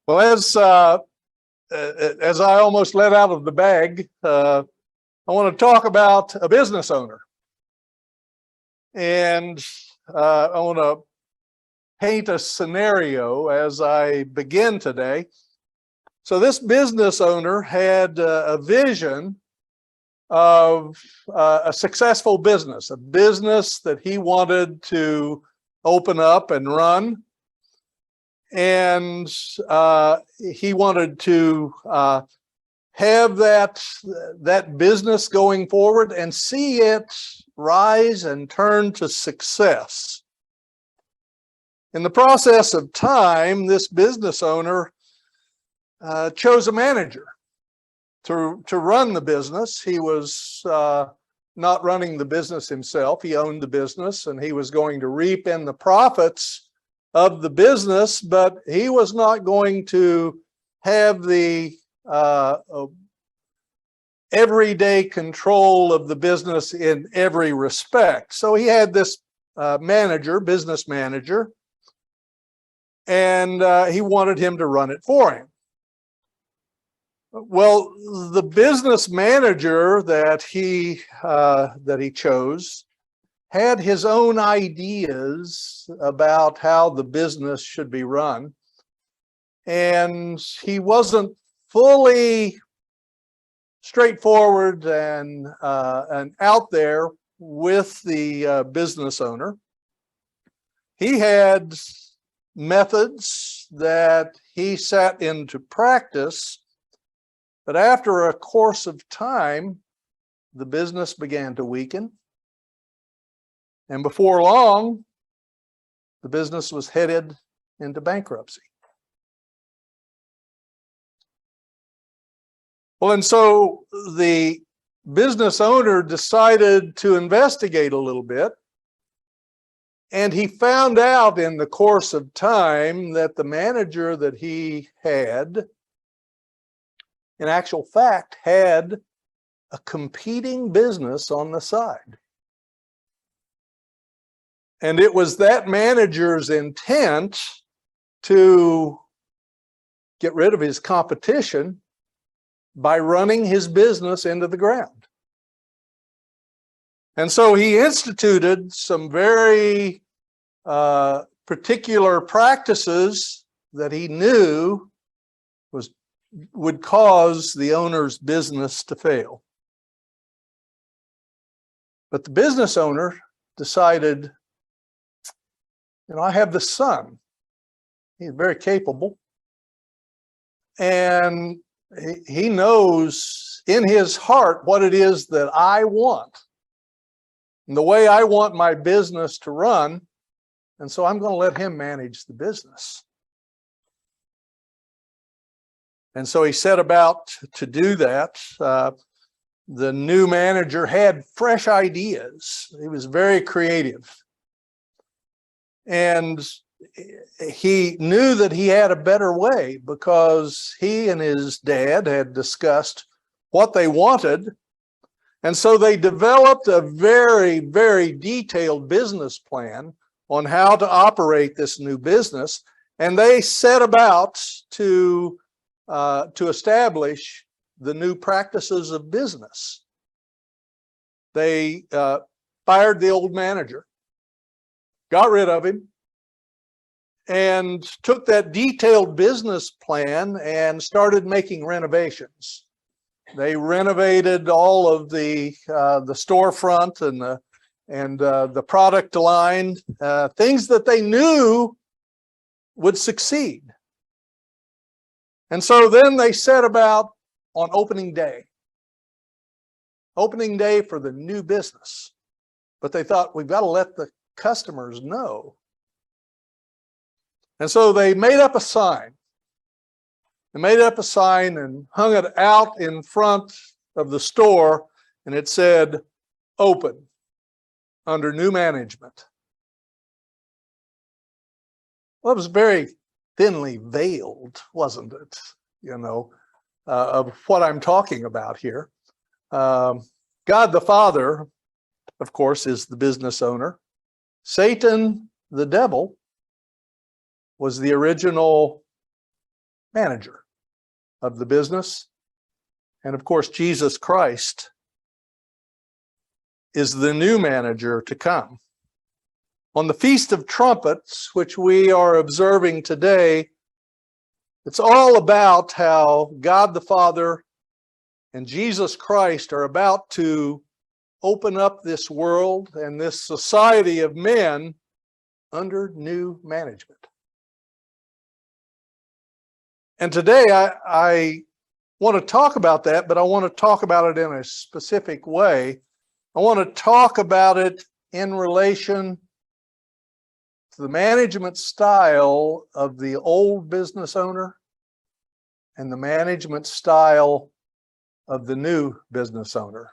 Well, as I almost let out of the bag, I want to talk about a business owner. And I want to paint a scenario as I begin today. So this business owner had a vision of a successful business, a business that he wanted to open up and run. And he wanted to have that business going forward and see it rise and turn to success. In the process of time, this business owner chose a manager to run the business. He was not running the business himself. He owned the business and he was going to reap in the profits of the business, but he was not going to have the everyday control of the business in every respect. So he had this business manager, and he wanted him to run it for him. Well, the business manager that he chose had his own ideas about how the business should be run, and he wasn't fully straightforward and out there with the business owner. He had methods that he set into practice, but after a course of time, the business began to weaken. And before long, the business was headed into bankruptcy. Well, and so the business owner decided to investigate a little bit. And he found out in the course of time that the manager that he had, in actual fact, had a competing business on the side. And it was that manager's intent to get rid of his competition by running his business into the ground. And so he instituted some very particular practices that he knew would cause the owner's business to fail. But the business owner decided, I have the son. He's very capable. And he knows in his heart what it is that I want and the way I want my business to run. And so I'm going to let him manage the business. And so he set about to do that. The new manager had fresh ideas. He was very creative. And he knew that he had a better way because he and his dad had discussed what they wanted. And so they developed a very, very detailed business plan on how to operate this new business. And they set about to establish the new practices of business. They fired the old manager, got rid of him, and took that detailed business plan and started making renovations. They renovated all of the storefront and the product line, things that they knew would succeed. And so then they set about on opening day for the new business. But they thought, we've got to let the customers know. And so they made up a sign. They made up a sign and hung it out in front of the store, and it said, "Open under new management." Well, it was very thinly veiled, wasn't it? Of what I'm talking about here. God the Father, of course, is the business owner. Satan, the devil, was the original manager of the business. And of course, Jesus Christ is the new manager to come. On the Feast of Trumpets, which we are observing today, it's all about how God the Father and Jesus Christ are about to open up this world and this society of men under new management. And today I want to talk about that, but I want to talk about it in a specific way. I want to talk about it in relation to the management style of the old business owner and the management style of the new business owner.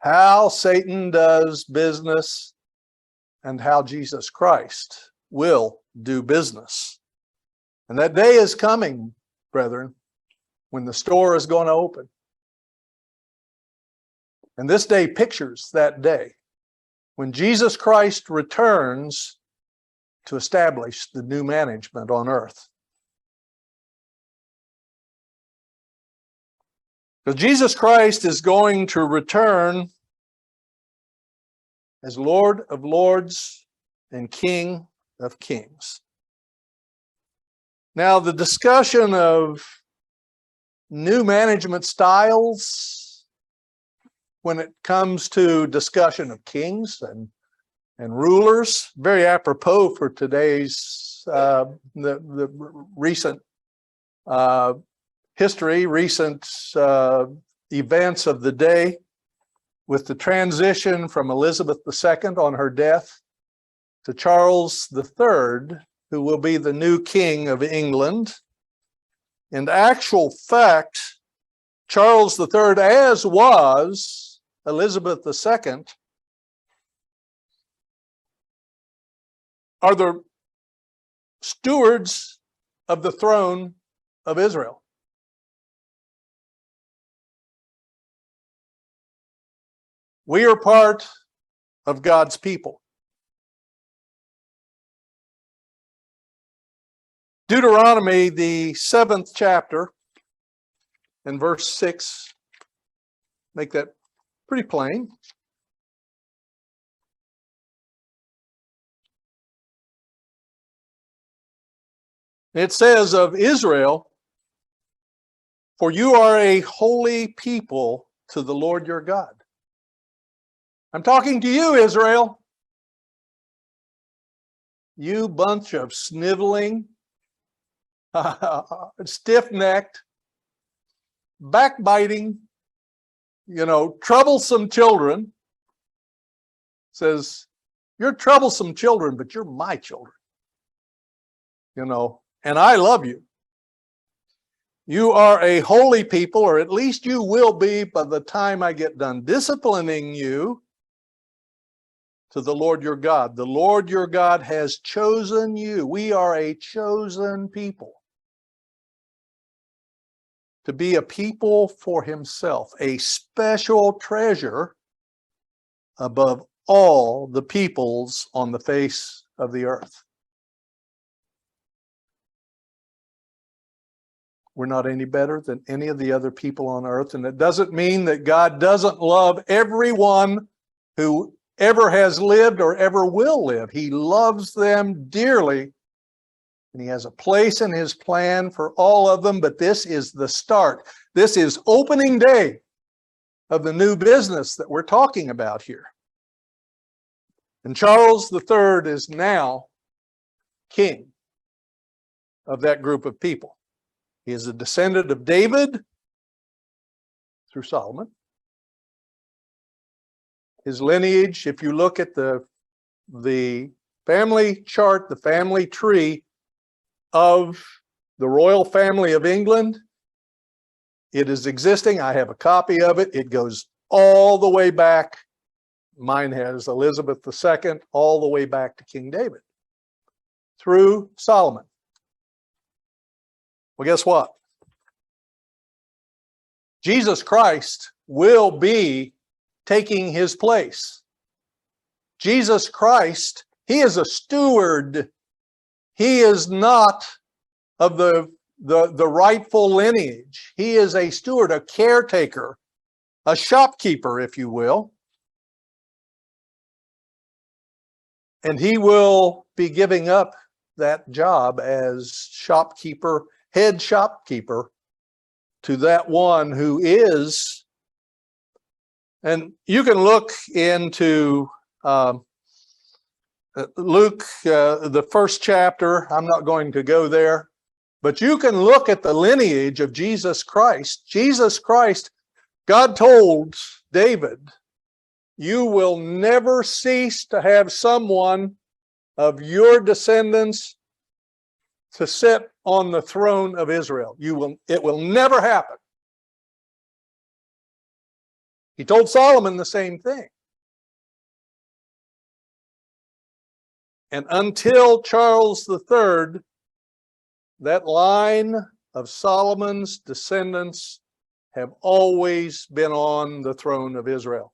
How Satan does business and how Jesus Christ will do business. And that day is coming, brethren, when the store is going to open. And this day pictures that day when Jesus Christ returns to establish the new management on earth. Because Jesus Christ is going to return as Lord of Lords and King of Kings. Now, the discussion of new management styles, when it comes to discussion of kings and rulers, very apropos for today's the recent history, recent events of the day, with the transition from Elizabeth II on her death to Charles III, who will be the new king of England. In actual fact, Charles III, as was Elizabeth II, are the stewards of the throne of Israel. We are part of God's people. Deuteronomy, the 7th chapter, and verse 6, make that pretty plain. It says of Israel, "For you are a holy people to the Lord your God." I'm talking to you, Israel. You bunch of sniveling, stiff-necked, backbiting, troublesome children. Says, you're troublesome children, but you're my children. And I love you. You are a holy people, or at least you will be by the time I get done disciplining you, to the Lord your God. The Lord your God has chosen you. We are a chosen people to be a people for himself, a special treasure above all the peoples on the face of the earth. We're not any better than any of the other people on earth, and it doesn't mean that God doesn't love everyone who ever has lived or ever will live. He loves them dearly, and he has a place in his plan for all of them, but this is the start. This is opening day of the new business that we're talking about here. And Charles III is now king of that group of people. He is a descendant of David through Solomon. His lineage, if you look at the family chart, the family tree of the royal family of England, it is existing. I have a copy of it. It goes all the way back. Mine has Elizabeth II, all the way back to King David, through Solomon. Well, guess what? Jesus Christ will be taking his place. Jesus Christ, he is a steward. He is not of the the rightful lineage. He is a steward, a caretaker, a shopkeeper, if you will. And he will be giving up that job as shopkeeper, head shopkeeper, to that one who is. And you can look into Luke, the first chapter. I'm not going to go there, but you can look at the lineage of Jesus Christ. Jesus Christ, God told David, you will never cease to have someone of your descendants to sit on the throne of Israel. It will never happen. He told Solomon the same thing. And until Charles III, that line of Solomon's descendants have always been on the throne of Israel.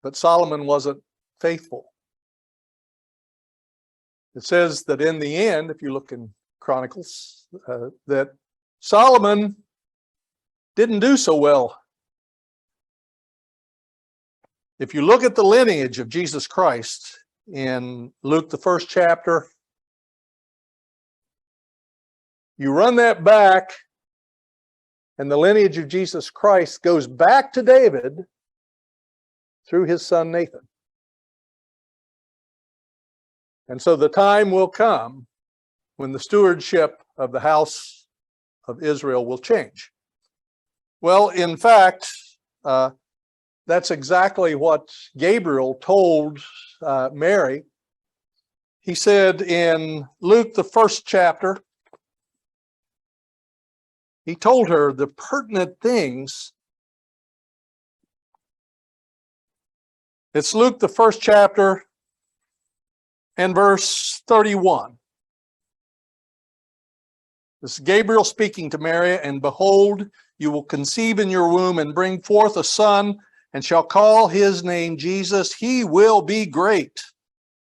But Solomon wasn't faithful. It says that in the end, if you look in Chronicles, that Solomon didn't do so well. If you look at the lineage of Jesus Christ in Luke, the first chapter, you run that back, and the lineage of Jesus Christ goes back to David through his son Nathan. And so the time will come when the stewardship of the house of Israel will change. Well, in fact, that's exactly what Gabriel told Mary. He said in Luke, the first chapter, he told her the pertinent things. It's Luke, the first chapter, and verse 31. This is Gabriel speaking to Mary, and behold, you will conceive in your womb and bring forth a son, and shall call his name Jesus. He will be great,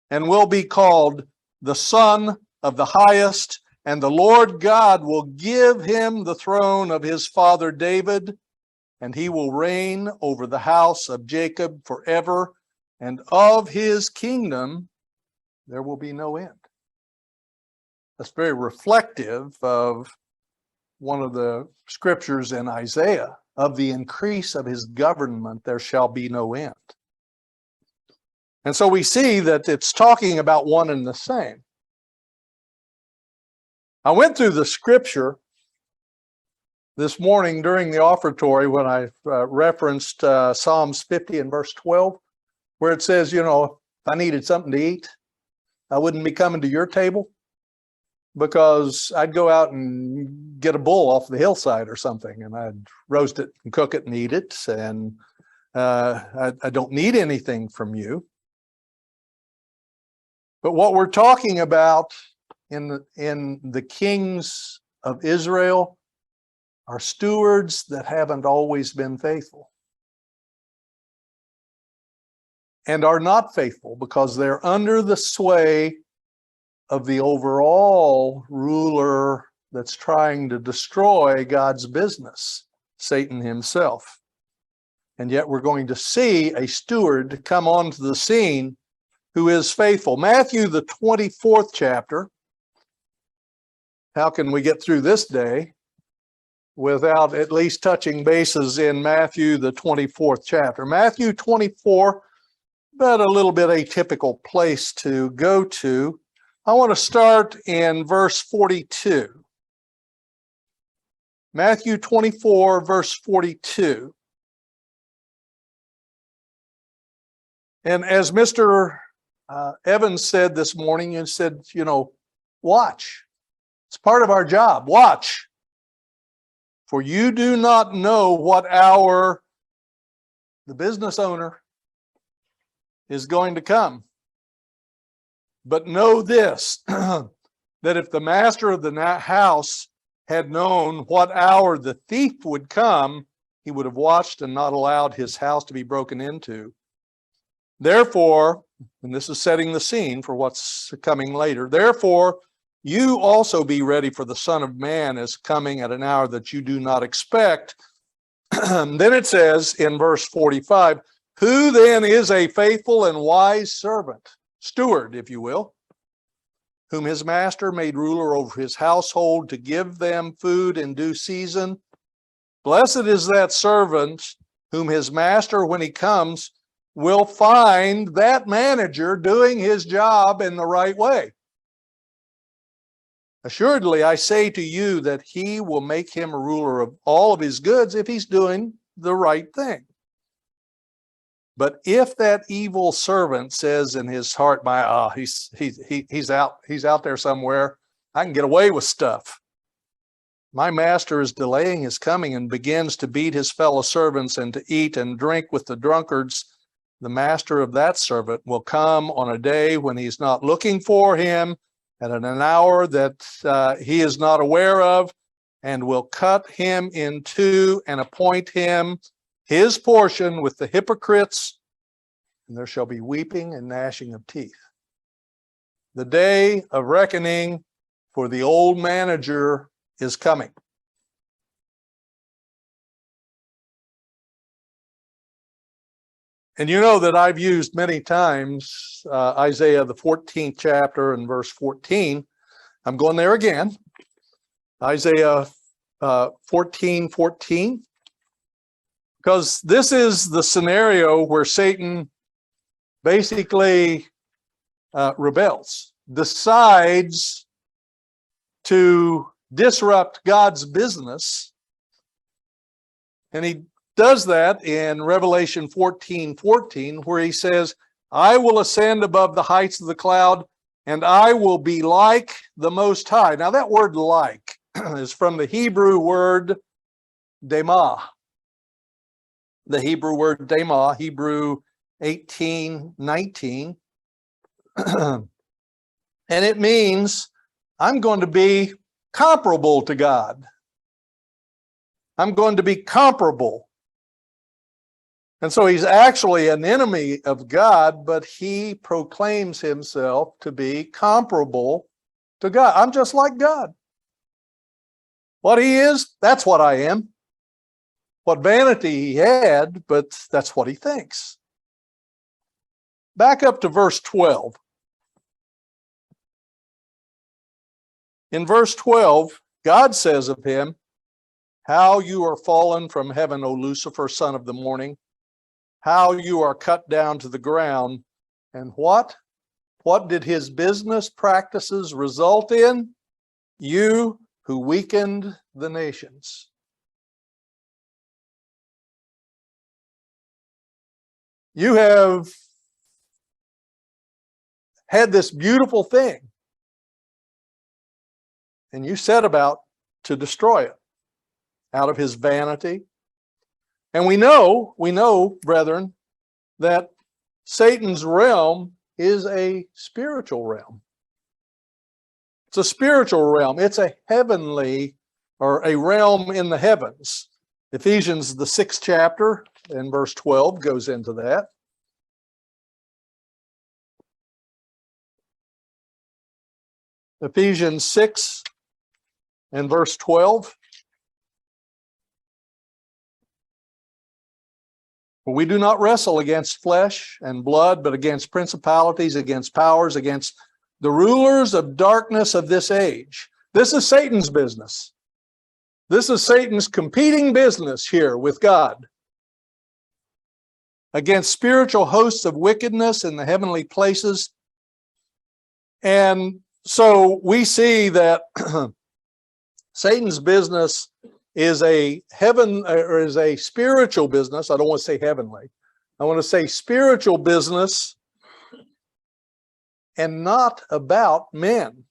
and will be called the Son of the Highest, and the Lord God will give him the throne of his father David, and he will reign over the house of Jacob forever, and of his kingdom there will be no end. That's very reflective of one of the scriptures in Isaiah, of the increase of his government there shall be no end. And so we see that it's talking about one and the same. I went through the scripture this morning during the offertory when I referenced Psalms 50 and verse 12, where it says, you know, if I needed something to eat, I wouldn't be coming to your table, because I'd go out and get a bull off the hillside or something, and I'd roast it and cook it and eat it, and I don't need anything from you. But what we're talking about in the kings of Israel are stewards that haven't always been faithful, and are not faithful because they're under the sway of the overall ruler that's trying to destroy God's business, Satan himself. And yet we're going to see a steward come onto the scene who is faithful. Matthew, the 24th chapter. How can we get through this day without at least touching bases in Matthew, the 24th chapter? Matthew 24, but a little bit atypical place to go to. I want to start in verse 42. Matthew 24, verse 42. And as Mr. Evans said this morning, he said, you know, watch. It's part of our job. Watch. For you do not know what hour the business owner is going to come. But know this, that if the master of the house had known what hour the thief would come, he would have watched and not allowed his house to be broken into. Therefore, and this is setting the scene for what's coming later, therefore, you also be ready, for the Son of Man is coming at an hour that you do not expect. Then it says in verse 45, who then is a faithful and wise servant, steward, if you will, whom his master made ruler over his household to give them food in due season? Blessed is that servant whom his master, when he comes, will find that manager doing his job in the right way. Assuredly, I say to you that he will make him a ruler of all of his goods if he's doing the right thing. But if that evil servant says in his heart, he's out there somewhere, I can get away with stuff. My master is delaying his coming, and begins to beat his fellow servants and to eat and drink with the drunkards, the master of that servant will come on a day when he's not looking for him, and at an hour that he is not aware of, and will cut him in two and appoint him his portion with the hypocrites, and there shall be weeping and gnashing of teeth. The day of reckoning for the old manager is coming. And you know that I've used many times Isaiah, the 14th chapter and verse 14. I'm going there again. Isaiah 14:14. Because this is the scenario where Satan basically rebels, decides to disrupt God's business. And he does that in Revelation 14:14, where he says, I will ascend above the heights of the cloud, and I will be like the Most High. Now that word like is from the Hebrew word demah. The Hebrew word demah, Hebrew 18:19. And it means I'm going to be comparable to God. I'm going to be comparable. And so he's actually an enemy of God, but he proclaims himself to be comparable to God. I'm just like God. What he is, that's what I am. What vanity he had, but that's what he thinks. Back up to verse 12. In verse 12, God says of him, how you are fallen from heaven, O Lucifer, son of the morning. How you are cut down to the ground. And what? What did his business practices result in? You who weakened the nations. You have had this beautiful thing, and you set about to destroy it out of his vanity. And we know, brethren, that Satan's realm is a spiritual realm. It's a spiritual realm. It's a heavenly, or a realm in the heavens. Ephesians, the 6th chapter, and verse 12 goes into that. Ephesians 6 and verse 12. For we do not wrestle against flesh and blood, but against principalities, against powers, against the rulers of darkness of this age. This is Satan's business. This is Satan's competing business here with God. Against spiritual hosts of wickedness in the heavenly places. And so we see that Satan's business is a spiritual business. I don't want to say heavenly. I want to say spiritual business, and not about men.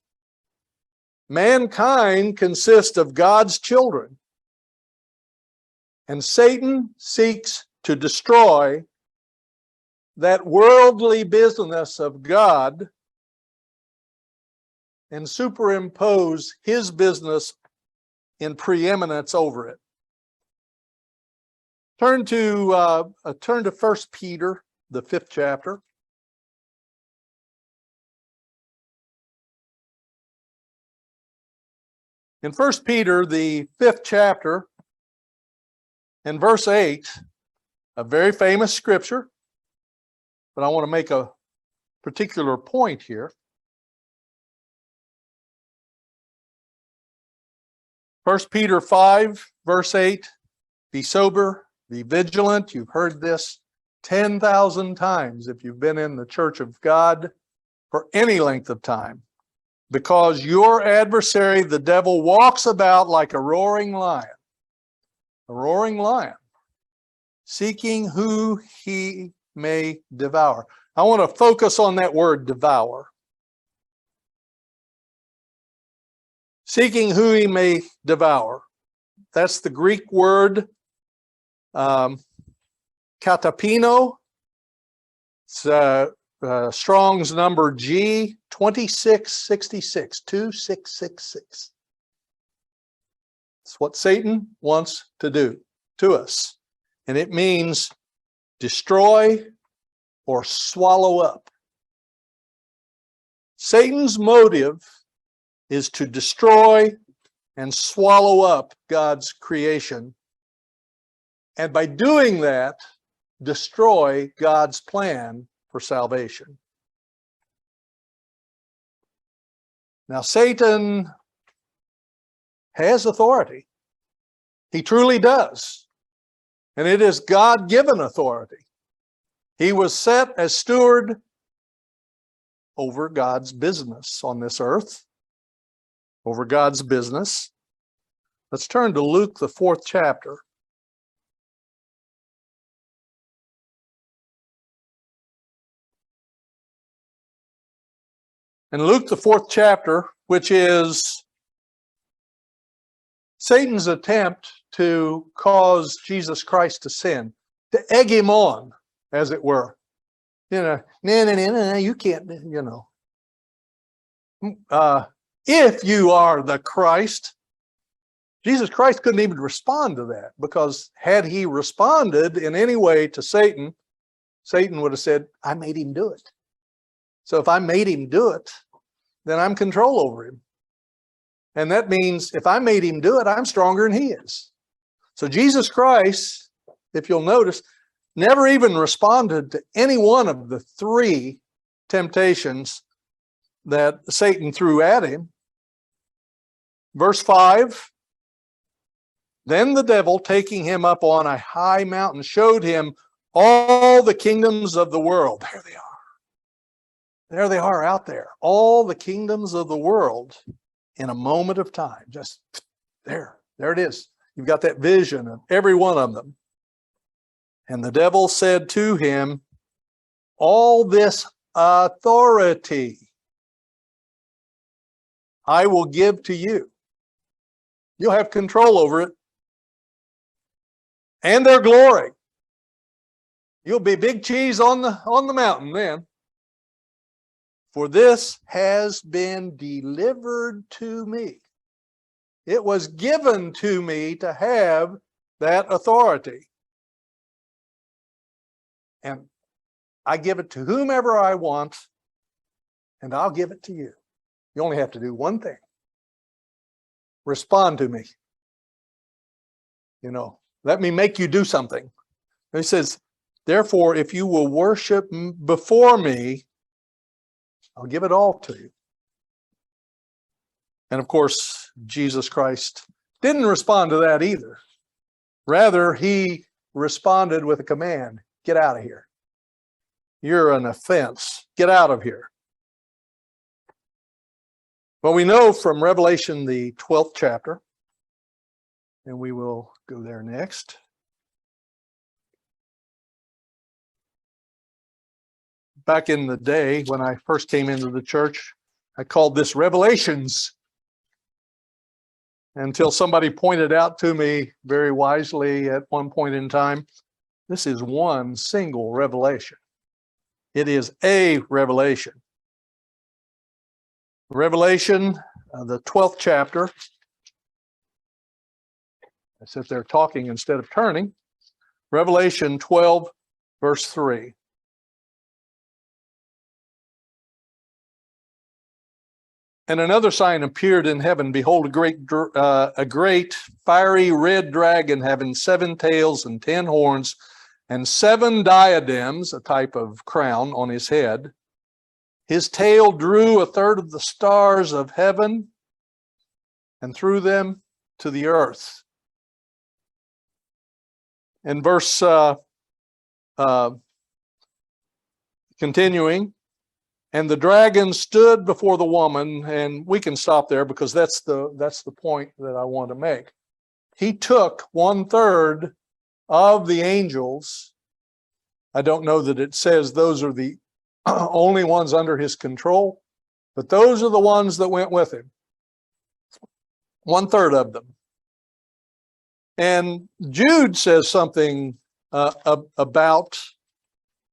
Mankind consists of God's children, and Satan seeks to destroy that worldly business of God and superimpose his business in preeminence over it. Turn to 1 Peter the 5th chapter. In 1 Peter, the 5th chapter, in verse 8, a very famous scripture, but I want to make a particular point here. 1 Peter 5, verse 8, be sober, be vigilant. You've heard this 10,000 times if you've been in the church of God for any length of time. Because your adversary, the devil, walks about like a roaring lion, seeking who he may devour. I want to focus on that word devour. Seeking who he may devour. That's the Greek word katapino. It's Strong's number G 2666, 2666. It's what Satan wants to do to us. And it means destroy or swallow up. Satan's motive is to destroy and swallow up God's creation. And by doing that, destroy God's plan for salvation. Now, Satan has authority. He truly does. And it is God-given authority. He was set as steward over God's business on this earth, over God's business. Let's turn to Luke, the 4th chapter. In Luke, the 4th chapter, which is Satan's attempt to cause Jesus Christ to sin, to egg him on, as it were. You know, no, you can't, you know. If you are the Christ, Jesus Christ couldn't even respond to that, because had he responded in any way to Satan, Satan would have said, I made him do it. So if I made him do it, then I'm control over him. And that means if I made him do it, I'm stronger than he is. So Jesus Christ, if you'll notice, never even responded to any one of the 3 temptations that Satan threw at him. Verse 5, then the devil, taking him up on a high mountain, showed him all the kingdoms of the world. There they are. There they are out there. All the kingdoms of the world in a moment of time. Just there. There it is. You've got that vision of every one of them. And the devil said to him, all this authority I will give to you. You'll have control over it. And their glory. You'll be big cheese on the mountain then. For this has been delivered to me. It was given to me to have that authority. And I give it to whomever I want, and I'll give it to you. You only have to do one thing. Respond to me. You know, let me make you do something. And he says, therefore, if you will worship before me, I'll give it all to you. And of course, Jesus Christ didn't respond to that either. Rather, he responded with a command. Get out of here. You're an offense. Get out of here. Well, we know from Revelation, the 12th chapter, and we will go there next. Back in the day when I first came into the church, I called this Revelations, until somebody pointed out to me very wisely at one point in time, this is one single revelation. It is a revelation. Revelation, the 12th chapter. I sit there talking instead of turning. Revelation 12, verse 3. And another sign appeared in heaven. Behold, a great fiery red dragon having 7 tails and 10 horns and 7 diadems, a type of crown, on his head. His tail drew 1/3 of the stars of heaven and threw them to the earth. In verse continuing, and the dragon stood before the woman, and we can stop there because that's the point that I want to make. He took 1/3 of the angels. I don't know that it says those are the only ones under his control, but those are the ones that went with him. 1/3 of them. And Jude says something about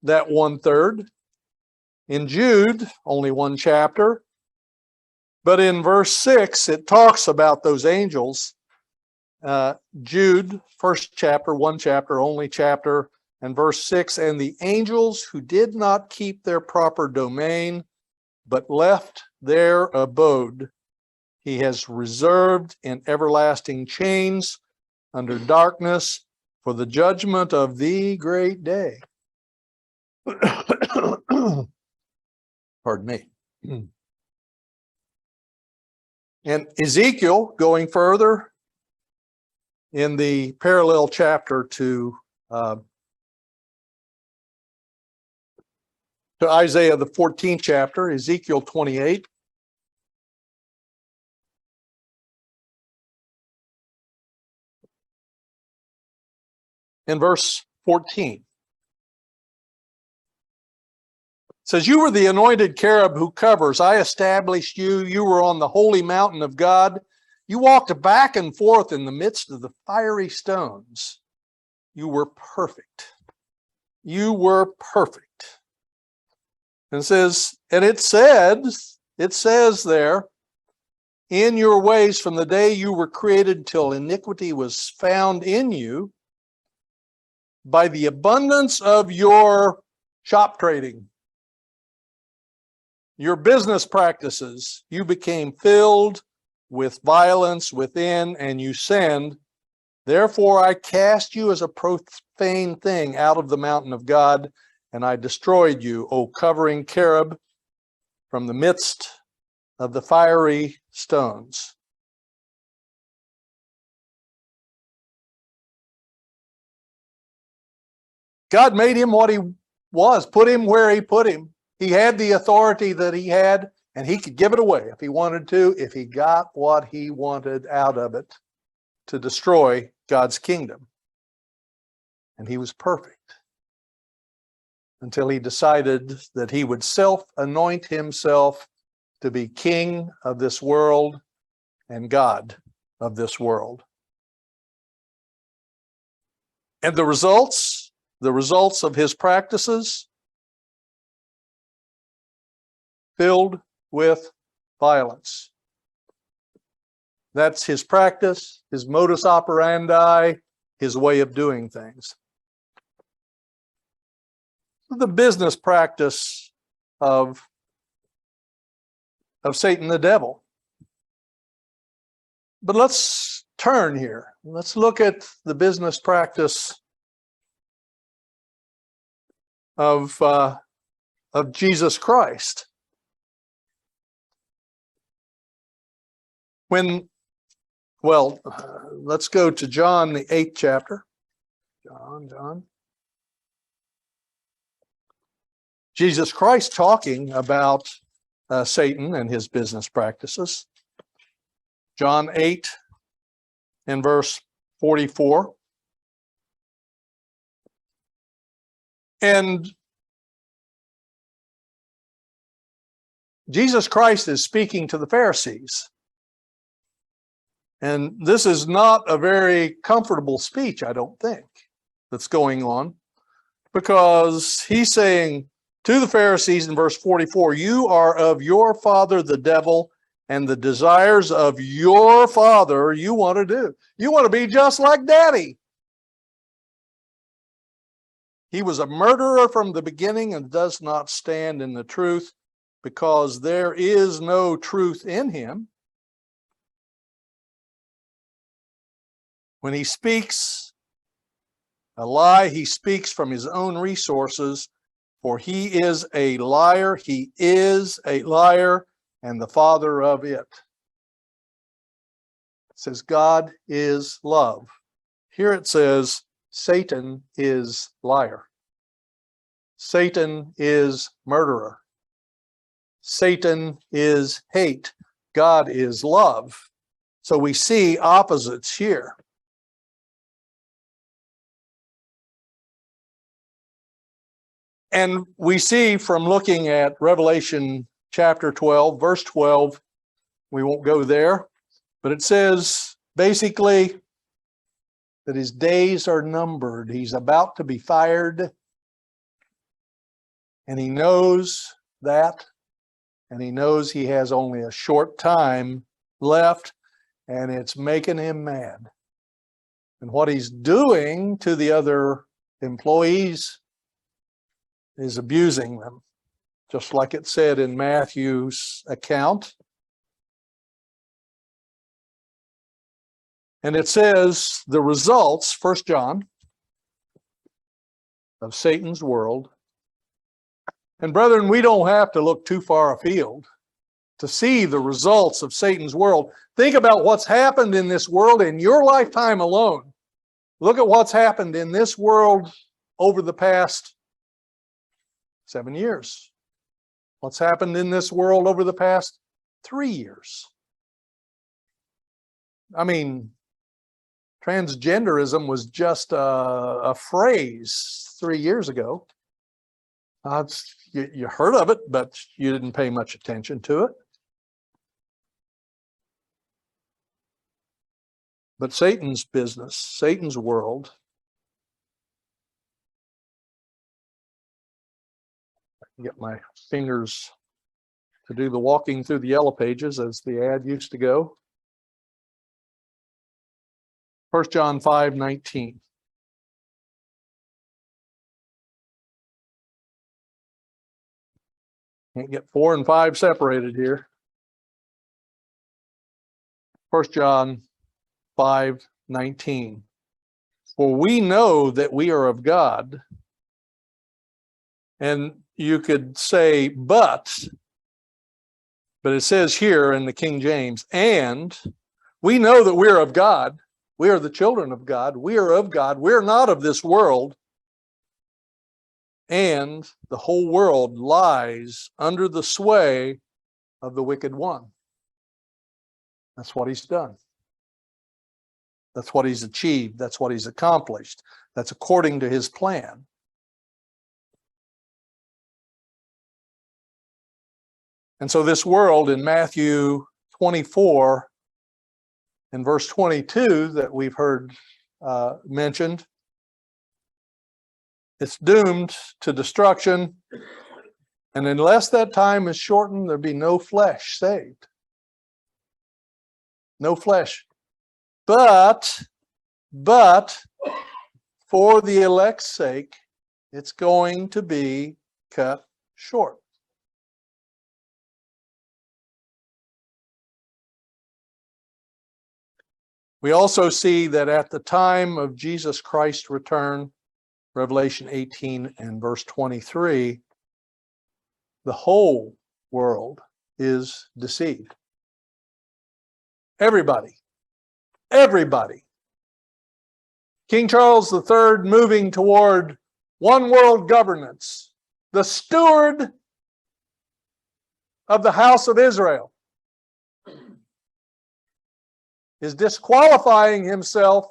that 1/3. In Jude, only 1 chapter, but in verse 6, it talks about those angels. Jude, 1st chapter, 1 chapter, only chapter, and verse 6, and the angels who did not keep their proper domain, but left their abode, he has reserved in everlasting chains under darkness for the judgment of the great day. Pardon me. And Ezekiel, going further in the parallel chapter to Isaiah, the 14th chapter, Ezekiel 28. In verse 14. Says, you were the anointed cherub who covers. I established you. You were on the holy mountain of God. You walked back and forth in the midst of the fiery stones. You were perfect. You were perfect. And it says there, in your ways from the day you were created till iniquity was found in you, by the abundance of your shop trading, your business practices, you became filled with violence within, and you sinned. Therefore I cast you as a profane thing out of the mountain of God, and I destroyed you, O covering cherub, from the midst of the fiery stones. God made him what he was, put him where he put him. He had the authority that he had, and he could give it away if he wanted to, if he got what he wanted out of it to destroy God's kingdom. And he was perfect until he decided that he would self-anoint himself to be king of this world and God of this world. And the results of his practices, filled with violence. That's his practice, his modus operandi, his way of doing things. The business practice of Satan the devil. But let's turn here. Let's look at the business practice of Jesus Christ. Let's go to John, the 8th chapter. John. Jesus Christ talking about Satan and his business practices. John 8 and verse 44. And Jesus Christ is speaking to the Pharisees. And this is not a very comfortable speech, I don't think, that's going on, because he's saying to the Pharisees in verse 44, you are of your father the devil, and the desires of your father you want to do. You want to be just like daddy. He was a murderer from the beginning and does not stand in the truth, because there is no truth in him. When he speaks a lie, he speaks from his own resources, for he is a liar. He is a liar and the father of it. It says God is love. Here it says Satan is liar. Satan is murderer. Satan is hate. God is love. So we see opposites here. And we see from looking at Revelation chapter 12, verse 12, we won't go there, but it says basically that his days are numbered. He's about to be fired, and he knows that, and he knows he has only a short time left, and it's making him mad. And what he's doing to the other employees is abusing them, just like it said in Matthew's account. And it says the results, 1 John, of Satan's world. And brethren, we don't have to look too far afield to see the results of Satan's world. Think about what's happened in this world in your lifetime alone. Look at what's happened in this world over the past 7 years. What's happened in this world over the past 3 years? I mean, transgenderism was just a phrase 3 years ago. You heard of it, but you didn't pay much attention to it. But Satan's business, Satan's world, I can get my fingers to do the walking through the yellow pages as the ad used to go. 1 John 5:19. Can't get 4 and 5 separated here. 1 John 5:19. For we know that we are of God. And you could say, but it says here in the King James, and we know that we're of God. We are the children of God. We are of God. We're not of this world. And the whole world lies under the sway of the wicked one. That's what he's done. That's what he's achieved. That's what he's accomplished. That's according to his plan. And so this world in Matthew 24 and verse 22 that we've heard mentioned, it's doomed to destruction. And unless that time is shortened, there'll be no flesh saved. No flesh. But for the elect's sake, it's going to be cut short. We also see that at the time of Jesus Christ's return, Revelation 18 and verse 23, the whole world is deceived. Everybody. King Charles III moving toward one world governance, the steward of the house of Israel, is disqualifying himself.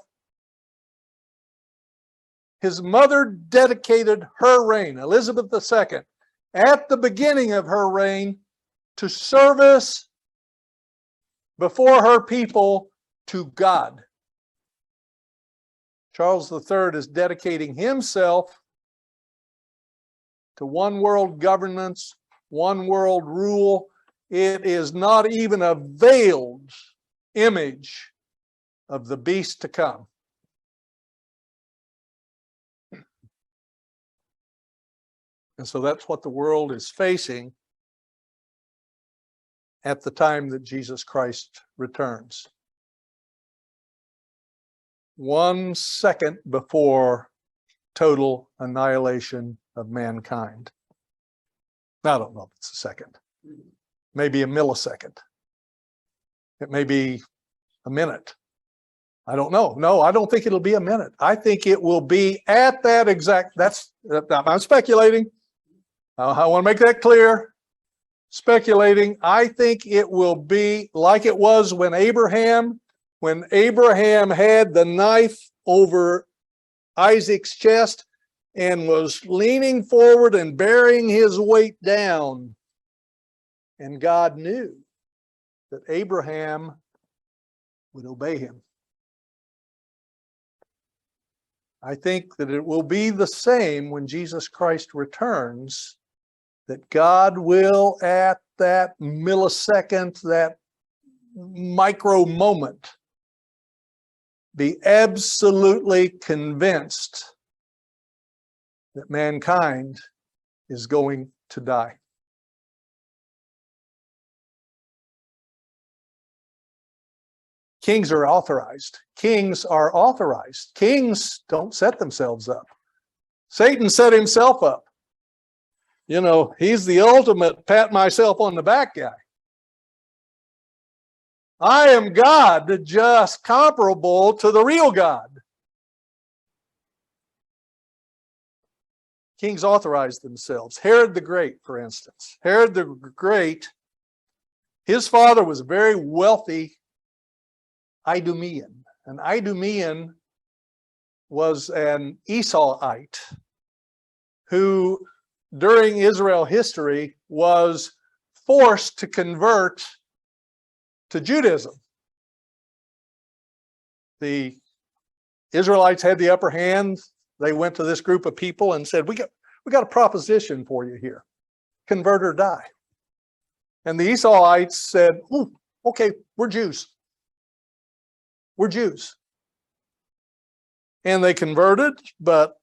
His mother dedicated her reign, Elizabeth II, at the beginning of her reign to service before her people to God. Charles III is dedicating himself to one world governance, one world rule. It is not even a veiled image of the beast to come. And so that's what the world is facing at the time that Jesus Christ returns. 1 second before total annihilation of mankind. Now, I don't know if it's a second. Maybe a millisecond. It may be a minute. I don't know. No, I don't think it'll be a minute. I think it will be at that exact, I'm speculating. I want to make that clear. Speculating. I think it will be like it was when Abraham had the knife over Isaac's chest and was leaning forward and bearing his weight down. And God knew that Abraham would obey him. I think that it will be the same when Jesus Christ returns, that God will at that millisecond, that micro moment, be absolutely convinced that mankind is going to die. Kings are authorized. Kings are authorized. Kings don't set themselves up. Satan set himself up. You know, he's the ultimate pat myself on the back guy. I am God, just comparable to the real God. Kings authorize themselves. Herod the Great, for instance. Herod the Great, his father was a very wealthy Idumean. An Idumean was an Esauite who, during Israel history, was forced to convert to Judaism. The Israelites had the upper hand. They went to this group of people and said, we got a proposition for you here. Convert or die. And the Esauites said, okay, we're Jews. We're Jews. And they converted, but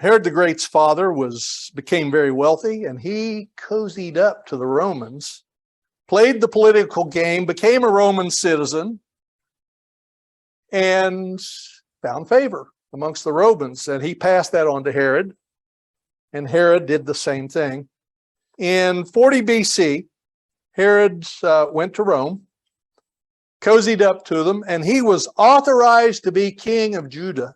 Herod the Great's father became very wealthy, and he cozied up to the Romans, played the political game, became a Roman citizen, and found favor amongst the Romans. And he passed that on to Herod, and Herod did the same thing. In 40 BC, Herod went to Rome, cozied up to them, and he was authorized to be king of Judea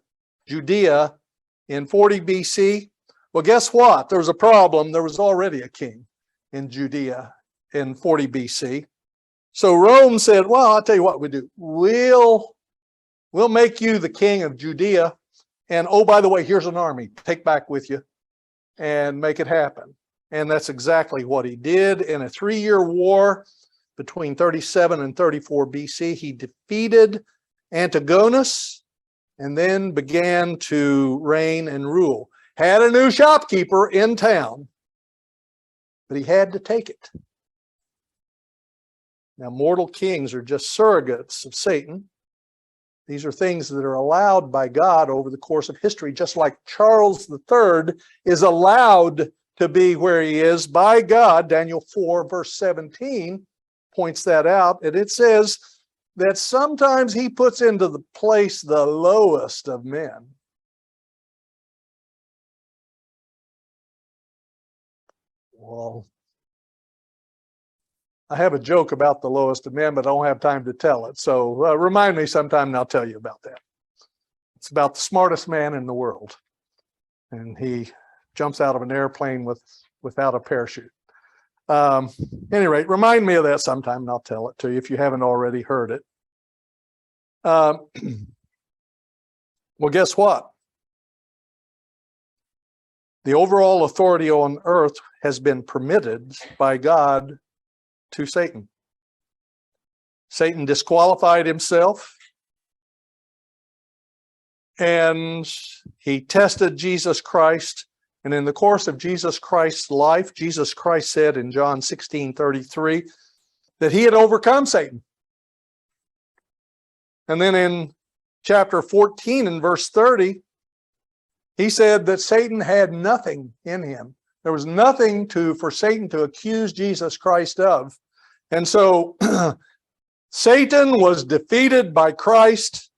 in 40 BC. Well, guess what? There was a problem. There was already a king in Judea in 40 BC. So Rome said, well, I'll tell you what we do. We'll make you the king of Judea. And oh, by the way, here's an army. Take back with you and make it happen. And that's exactly what he did. In a 3-year war between 37 and 34 BC, he defeated Antigonus and then began to reign and rule. Had a new shopkeeper in town, but he had to take it. Now, mortal kings are just surrogates of Satan. These are things that are allowed by God over the course of history, just like Charles III is allowed to be where he is by God. Daniel 4, verse 17 points that out, and it says that sometimes he puts into the place the lowest of men. Well, I have a joke about the lowest of men, but I don't have time to tell it. So remind me sometime and I'll tell you about that. It's about the smartest man in the world. And he jumps out of an airplane without a parachute. Any rate, remind me of that sometime and I'll tell it to you if you haven't already heard it. Well, guess what? The overall authority on earth has been permitted by God to Satan. Satan disqualified himself, and he tested Jesus Christ. And in the course of Jesus Christ's life, Jesus Christ said in John 16:33 that he had overcome Satan. And then in chapter 14 and verse 30, he said that Satan had nothing in him. There was nothing for Satan to accuse Jesus Christ of. And so Satan was defeated by Christ,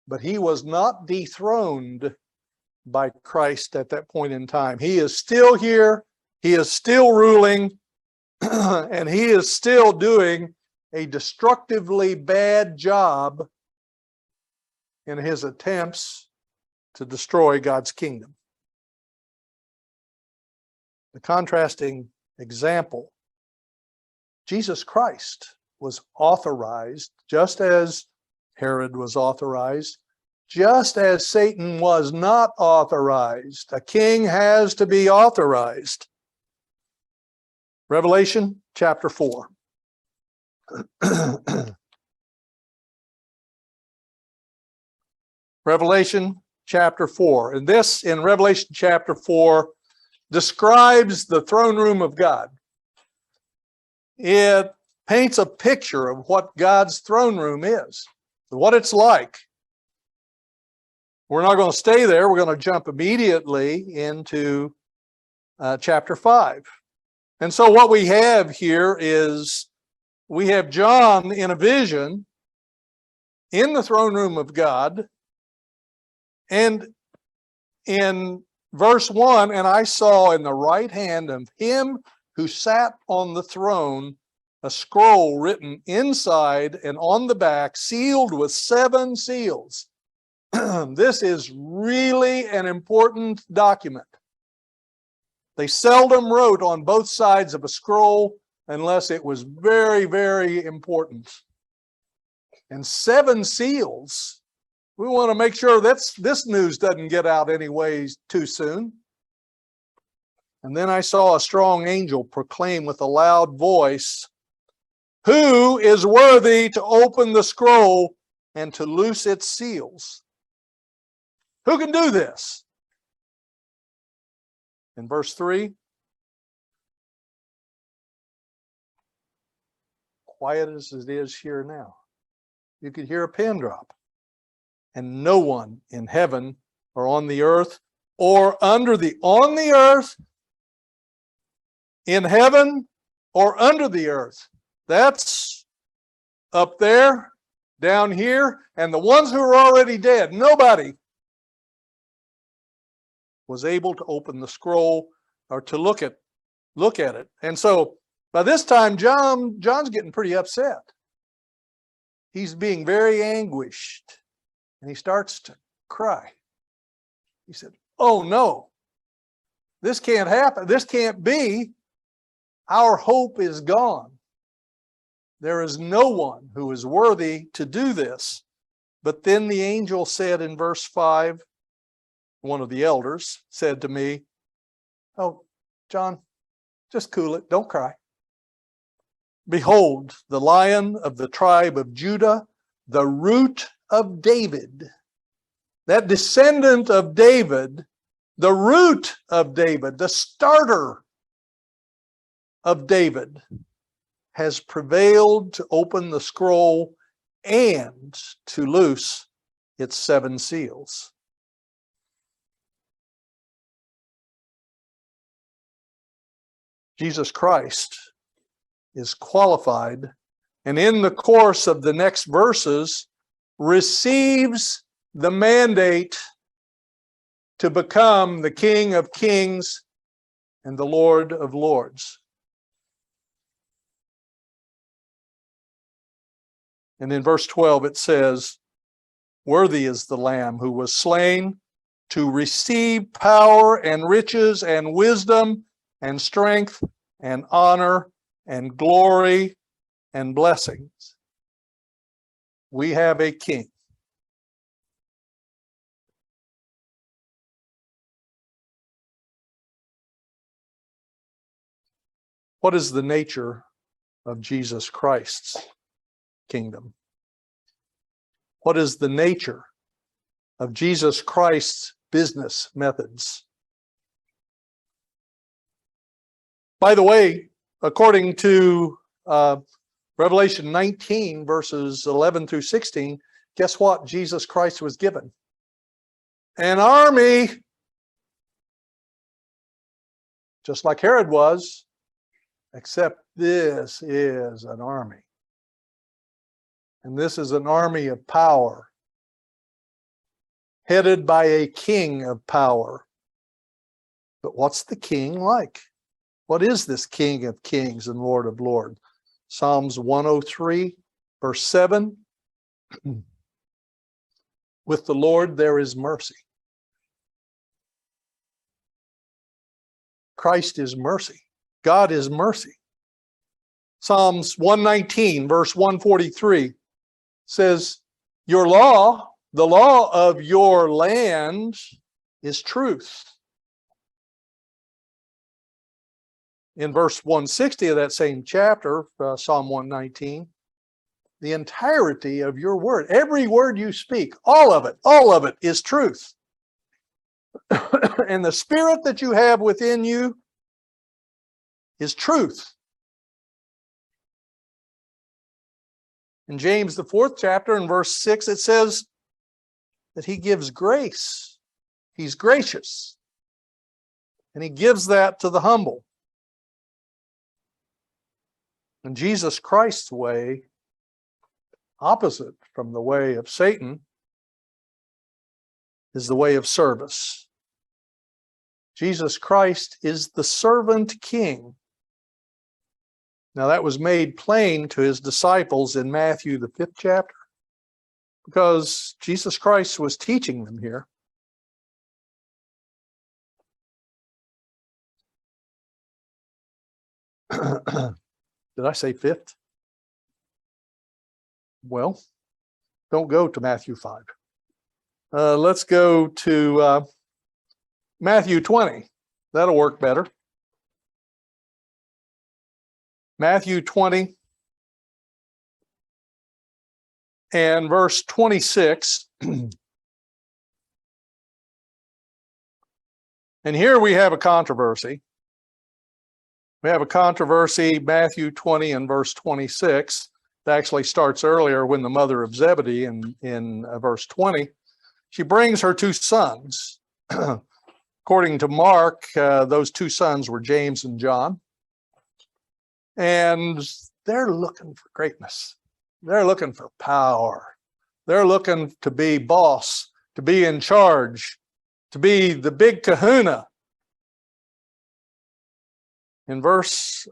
but he was not dethroned by Christ at that point in time. He is still here. He is still ruling, and he is still doing a destructively bad job in his attempts to destroy God's kingdom. The contrasting example, Jesus Christ was authorized, just as Herod was authorized, just as Satan was not authorized. A king has to be authorized. Revelation chapter 4. Revelation chapter 4. And this, in Revelation chapter 4, describes the throne room of God. It paints a picture of what God's throne room is, what it's like. We're not going to stay there. We're going to jump immediately into chapter 5. And so what we have here is we have John in a vision in the throne room of God. And in verse 1, and I saw in the right hand of him who sat on the throne a scroll written inside and on the back, sealed with 7 seals. This is really an important document. They seldom wrote on both sides of a scroll unless it was very, very important. And 7 seals, we want to make sure this news doesn't get out anyways too soon. And then I saw a strong angel proclaim with a loud voice, "Who is worthy to open the scroll and to loose its seals?" Who can do this? In verse 3, quiet as it is here now, you could hear a pin drop. And no one in heaven or on the earth or on the earth, in heaven or under the earth. That's up there, down here, and the ones who are already dead. Nobody was able to open the scroll or to look at it. And so by this time, John's getting pretty upset. He's being very anguished, and he starts to cry. He said, "Oh no, this can't happen. This can't be. Our hope is gone. There is no one who is worthy to do this." But then the angel said in verse 5, one of the elders said to me, "Oh, John, just cool it. Don't cry. Behold, the Lion of the tribe of Judah, the root of David," that descendant of David, the root of David, the starter of David, has prevailed to open the scroll and to loose its 7 seals. Jesus Christ is qualified, and in the course of the next verses, receives the mandate to become the King of Kings and the Lord of Lords. And in verse 12 it says, "Worthy is the Lamb who was slain to receive power and riches and wisdom and strength and honor and glory and blessings." We have a king. What is the nature of Jesus Christ's kingdom? What is the nature of Jesus Christ's business methods? By the way, according to Revelation 19, verses 11 through 16, guess what Jesus Christ was given? An army. just like Herod was, except this is an army. And this is an army of power, headed by a king of power. But what's the king like? What is this King of Kings and Lord of Lords? Psalms 103, verse 7. With the Lord there is mercy. Christ is mercy. God is mercy. Psalms 119, verse 143 says, your law, the law of your land is truth. In verse 160 of that same chapter, Psalm 119, the entirety of your word, every word you speak, all of it is truth. And the spirit that you have within you is truth. In James, the 4th chapter, in verse 6, it says that he gives grace. He's gracious. And he gives that to the humble. And Jesus Christ's way, opposite from the way of Satan, is the way of service. Jesus Christ is the servant king. Now that was made plain to his disciples in Matthew, the 5th chapter, because Jesus Christ was teaching them here. Did I say 5th? Well, don't go to Matthew 5. Let's go to Matthew 20. That'll work better. Matthew 20 and verse 26. And here we have a controversy. We have a controversy, Matthew 20 and verse 26. It actually starts earlier when the mother of Zebedee in verse 20. She brings her 2 sons. According to Mark, those 2 sons were James and John. And they're looking for greatness. They're looking for power. They're looking to be boss, to be in charge, to be the big kahuna. In verse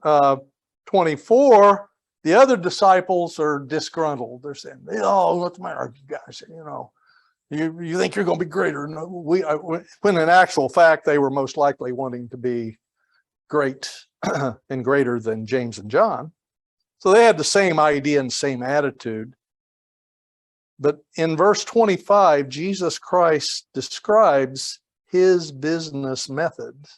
24, the other disciples are disgruntled. They're saying, oh, what's the matter, you guys? You think you're going to be greater. No, when in actual fact, they were most likely wanting to be great and greater than James and John. So they had the same idea and same attitude. But in verse 25, Jesus Christ describes his business methods.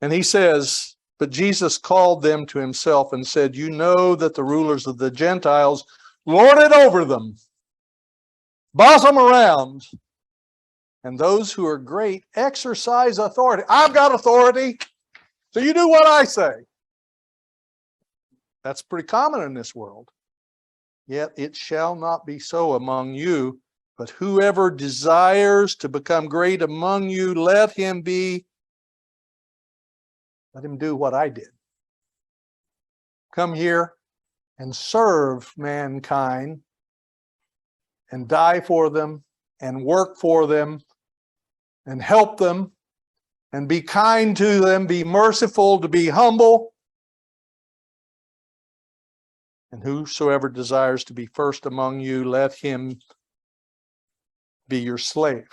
And he says, but Jesus called them to himself and said, you know that the rulers of the Gentiles lord it over them, boss them around, and those who are great exercise authority. I've got authority, so you do what I say. That's pretty common in this world. Yet it shall not be so among you, but whoever desires to become great among you, let him do what I did. Come here and serve mankind and die for them and work for them and help them and be kind to them, be merciful, to be humble. And whosoever desires to be first among you, let him be your slave.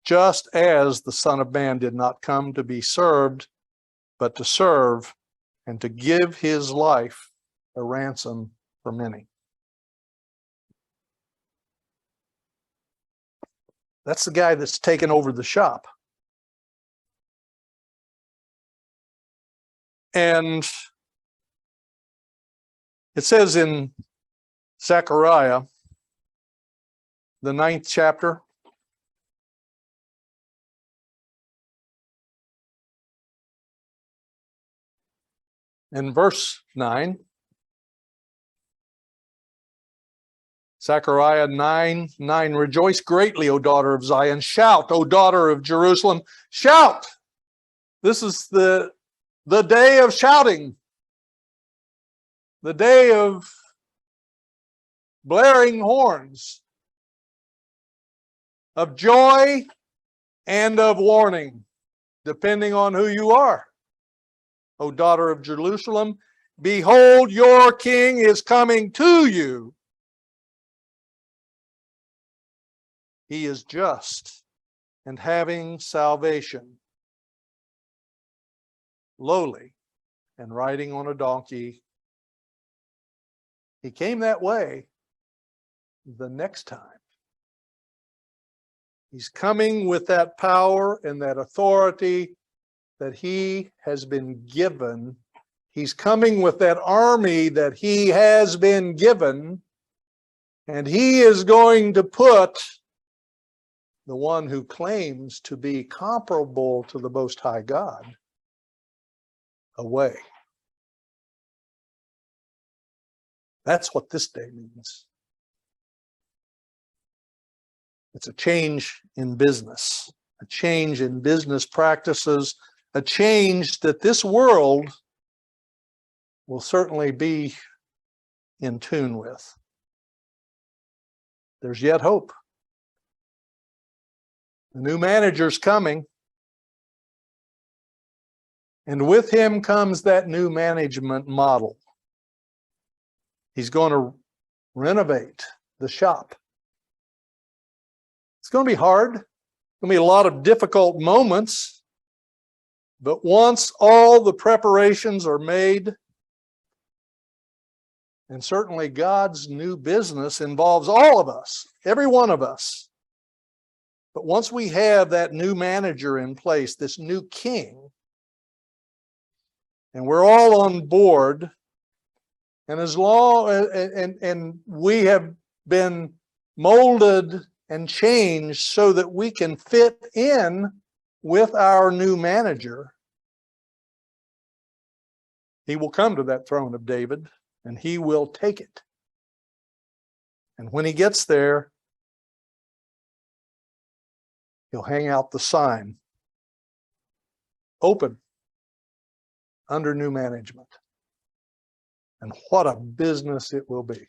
Just as the Son of Man did not come to be served, but to serve and to give his life a ransom for many. That's the guy that's taken over the shop. And it says in Zechariah, the 9th chapter, in verse 9, Zechariah 9:9, rejoice greatly, O daughter of Zion. Shout, O daughter of Jerusalem. Shout. This is the day of shouting, the day of blaring horns, of joy and of warning, depending on who you are. O daughter of Jerusalem, behold, your king is coming to you. He is just and having salvation, lowly and riding on a donkey. He came that way the next time. He's coming with that power and that authority that he has been given. He's coming with that army that he has been given, and he is going to put the one who claims to be comparable to the Most High God away. That's what this day means. It's a change in business, a change in business practices, a change that this world will certainly be in tune with. There's yet hope. The new manager's coming, and with him comes that new management model. He's going to renovate the shop. It's going to be hard. It's going to be a lot of difficult moments. But once all the preparations are made, and certainly God's new business involves all of us, every one of us. But once we have that new manager in place, this new king, and we're all on board, and as long and we have been molded and changed so that we can fit in with our new manager, he will come to that throne of David and he will take it. And when he gets there, he'll hang out the sign, open, under new management. And what a business it will be.